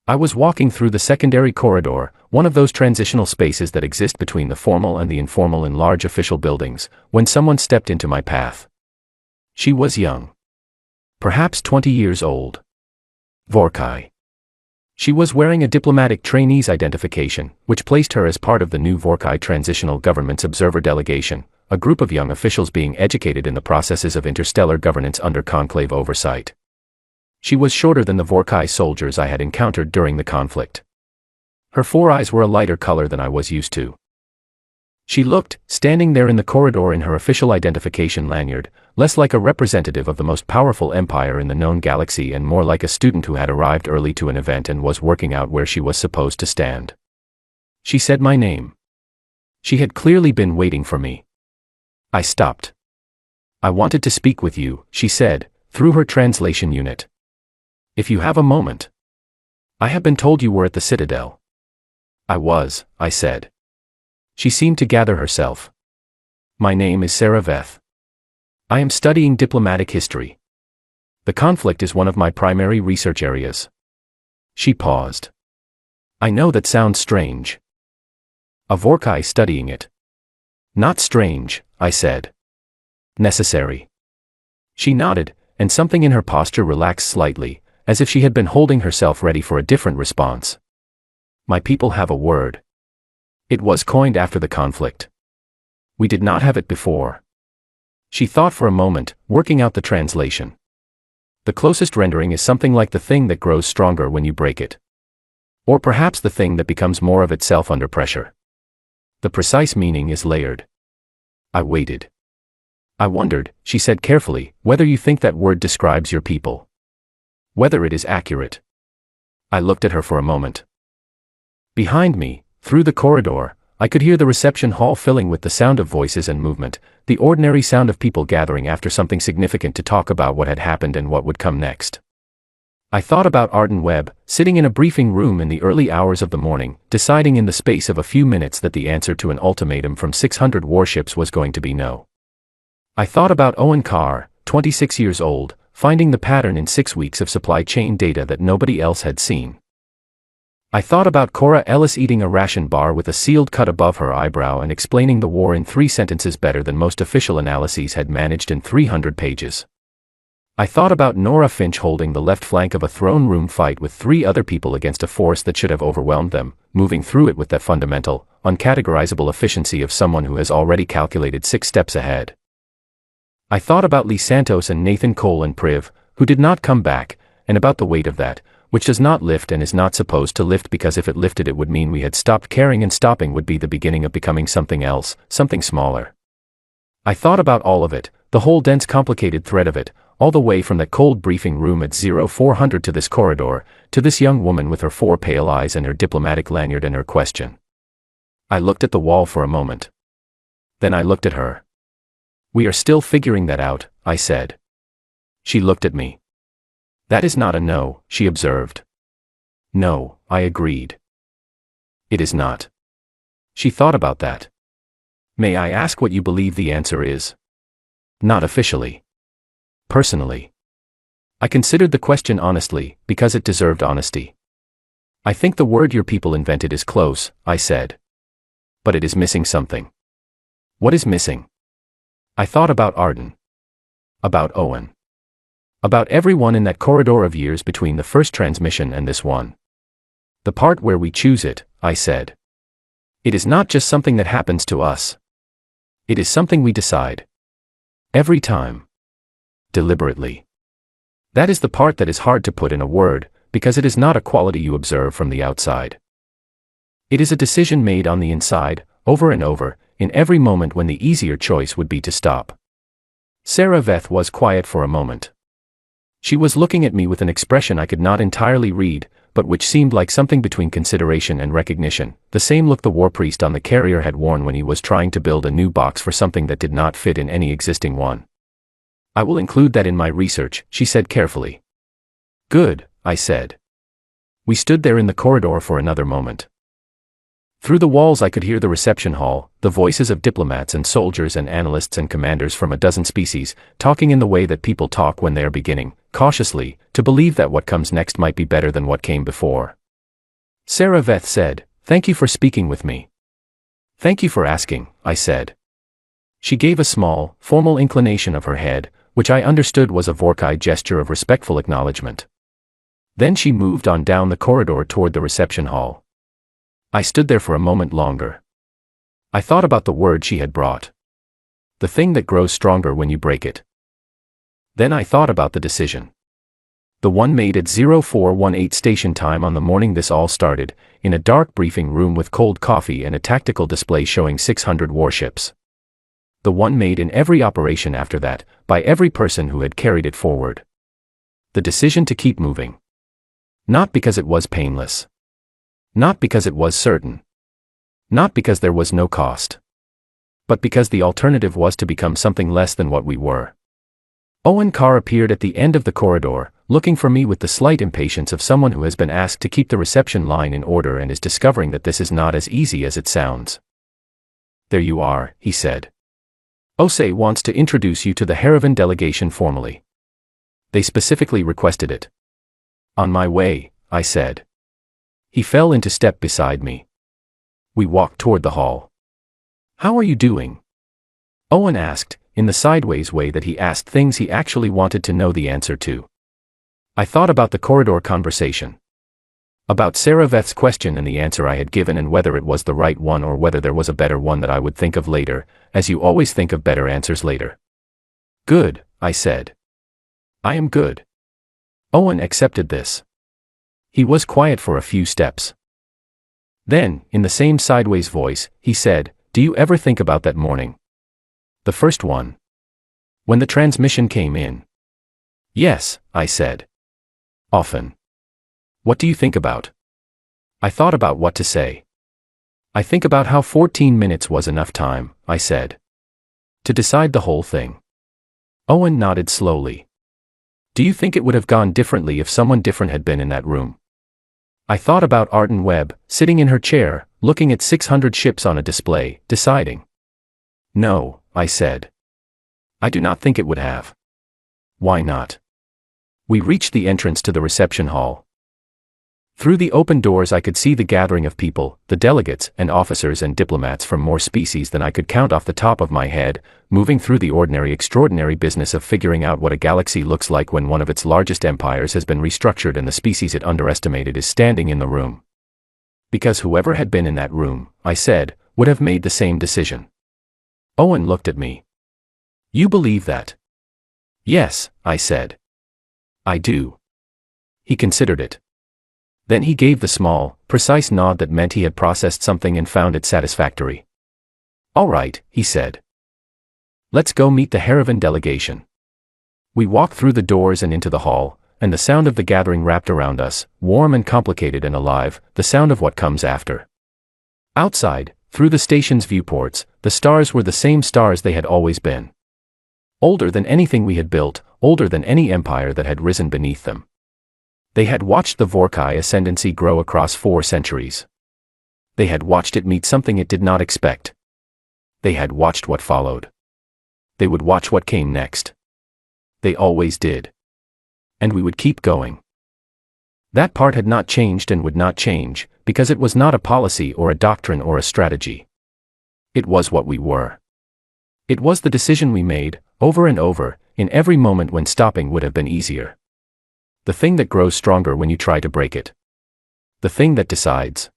Speaker 1: I was walking through the secondary corridor, one of those transitional spaces that exist between the formal and the informal in large official buildings, when someone stepped into my path. She was young. Perhaps 20 years old. Vorkai. She was wearing a diplomatic trainee's identification, which placed her as part of the new Vorkai Transitional Government's Observer Delegation, a group of young officials being educated in the processes of interstellar governance under conclave oversight. She was shorter than the Vorkai soldiers I had encountered during the conflict. Her four eyes were a lighter color than I was used to. She looked, standing there in the corridor in her official identification lanyard, less like a representative of the most powerful empire in the known galaxy and more like a student who had arrived early to an event and was working out where she was supposed to stand. She said my name. She had clearly been waiting for me. I stopped. I wanted to speak with you, she said, through her translation unit. If you have a moment. I have been told you were at the Citadel. I was, I said. She seemed to gather herself. My name is Sarah Veth. I am studying diplomatic history. The conflict is one of my primary research areas. She paused. I know that sounds strange. A Vorkai studying it. Not strange, I said. Necessary. She nodded, and something in her posture relaxed slightly, as if she had been holding herself ready for a different response. My people have a word. It was coined after the conflict. We did not have it before. She thought for a moment, working out the translation. The closest rendering is something like the thing that grows stronger when you break it. Or perhaps the thing that becomes more of itself under pressure. The precise meaning is layered. I waited. I wondered, she said carefully, whether you think that word describes your people. Whether it is accurate. I looked at her for a moment. Behind me, through the corridor, I could hear the reception hall filling with the sound of voices and movement, the ordinary sound of people gathering after something significant to talk about what had happened and what would come next. I thought about Arden Webb, sitting in a briefing room in the early hours of the morning, deciding in the space of a few minutes that the answer to an ultimatum from 600 warships was going to be no. I thought about Owen Carr, 26 years old, finding the pattern in 6 weeks of supply chain data that nobody else had seen. I thought about Cora Ellis eating a ration bar with a sealed cut above her eyebrow and explaining the war in 3 sentences better than most official analyses had managed in 300 pages. I thought about Nora Finch holding the left flank of a throne room fight with 3 other people against a force that should have overwhelmed them, moving through it with that fundamental, uncategorizable efficiency of someone who has already calculated 6 steps ahead. I thought about Lee Santos and Nathan Cole and Priv, who did not come back, and about the weight of that, which does not lift and is not supposed to lift, because if it lifted it would mean we had stopped caring, and stopping would be the beginning of becoming something else, something smaller. I thought about all of it, the whole dense complicated thread of it, all the way from that cold briefing room at 0400 to this corridor, to this young woman with her 4 pale eyes and her diplomatic lanyard and her question. I looked at the wall for a moment. Then I looked at her. "We are still figuring that out," I said. She looked at me. "That is not a no," she observed. "No," I agreed. "It is not." She thought about that. "May I ask what you believe the answer is?" "Not officially. Personally." I considered the question honestly, because it deserved honesty. "I think the word your people invented is close," I said. "But it is missing something." "What is missing?" I thought about Arden. About Owen. About everyone in that corridor of years between the first transmission and this one. "The part where we choose it," I said. "It is not just something that happens to us. It is something we decide. Every time. Deliberately. That is the part that is hard to put in a word, because it is not a quality you observe from the outside. It is a decision made on the inside, over and over, in every moment when the easier choice would be to stop." Sarah Veth was quiet for a moment. She was looking at me with an expression I could not entirely read, but which seemed like something between consideration and recognition, the same look the war priest on the carrier had worn when he was trying to build a new box for something that did not fit in any existing one. "I will include that in my research," she said carefully. "Good," I said. We stood there in the corridor for another moment. Through the walls I could hear the reception hall, the voices of diplomats and soldiers and analysts and commanders from a dozen species, talking in the way that people talk when they are beginning, cautiously, to believe that what comes next might be better than what came before. Sarah Veth said, "Thank you for speaking with me." "Thank you for asking," I said. She gave a small, formal inclination of her head, which I understood was a Vorkai gesture of respectful acknowledgement. Then she moved on down the corridor toward the reception hall. I stood there for a moment longer. I thought about the word she had brought. The thing that grows stronger when you break it. Then I thought about the decision. The one made at 0418 station time on the morning this all started, in a dark briefing room with cold coffee and a tactical display showing 600 warships. The one made in every operation after that, by every person who had carried it forward. The decision to keep moving. Not because it was painless. Not because it was certain. Not because there was no cost. But because the alternative was to become something less than what we were. Owen Carr appeared at the end of the corridor, looking for me with the slight impatience of someone who has been asked to keep the reception line in order and is discovering that this is not as easy as it sounds. "There you are," he said. "Osei wants to introduce you to the Heravan delegation formally. They specifically requested it." "On my way," I said. He fell into step beside me. We walked toward the hall. "How are you doing?" Owen asked, in the sideways way that he asked things he actually wanted to know the answer to. I thought about the corridor conversation. About Sarah Veth's question and the answer I had given, and whether it was the right one or whether there was a better one that I would think of later, as you always think of better answers later. "Good," I said. "I am good." Owen accepted this. He was quiet for a few steps. Then, in the same sideways voice, he said, "Do you ever think about that morning? The first one. When the transmission came in?" "Yes," I said. "Often." "What do you think about?" I thought about what to say. "I think about how 14 minutes was enough time," I said. "To decide the whole thing." Owen nodded slowly. "Do you think it would have gone differently if someone different had been in that room?" I thought about Arden Webb, sitting in her chair, looking at 600 ships on a display, deciding. "No," I said. "I do not think it would have." "Why not?" We reached the entrance to the reception hall. Through the open doors I could see the gathering of people, the delegates and officers and diplomats from more species than I could count off the top of my head, moving through the ordinary extraordinary business of figuring out what a galaxy looks like when one of its largest empires has been restructured and the species it underestimated is standing in the room. Because whoever had been in that room, I said, would have made the same decision. Owen looked at me. "You believe that?" "Yes," I said. "I do." He considered it. Then he gave the small, precise nod that meant he had processed something and found it satisfactory. "All right," he said. "Let's go meet the Heravan delegation." We walked through the doors and into the hall, and the sound of the gathering wrapped around us, warm and complicated and alive, the sound of what comes after. Outside, through the station's viewports, the stars were the same stars they had always been. Older than anything we had built, older than any empire that had risen beneath them. They had watched the Vorkai ascendancy grow across 4 centuries. They had watched it meet something it did not expect. They had watched what followed. They would watch what came next. They always did. And we would keep going. That part had not changed and would not change, because it was not a policy or a doctrine or a strategy. It was what we were. It was the decision we made, over and over, in every moment when stopping would have been easier. The thing that grows stronger when you try to break it. The thing that decides.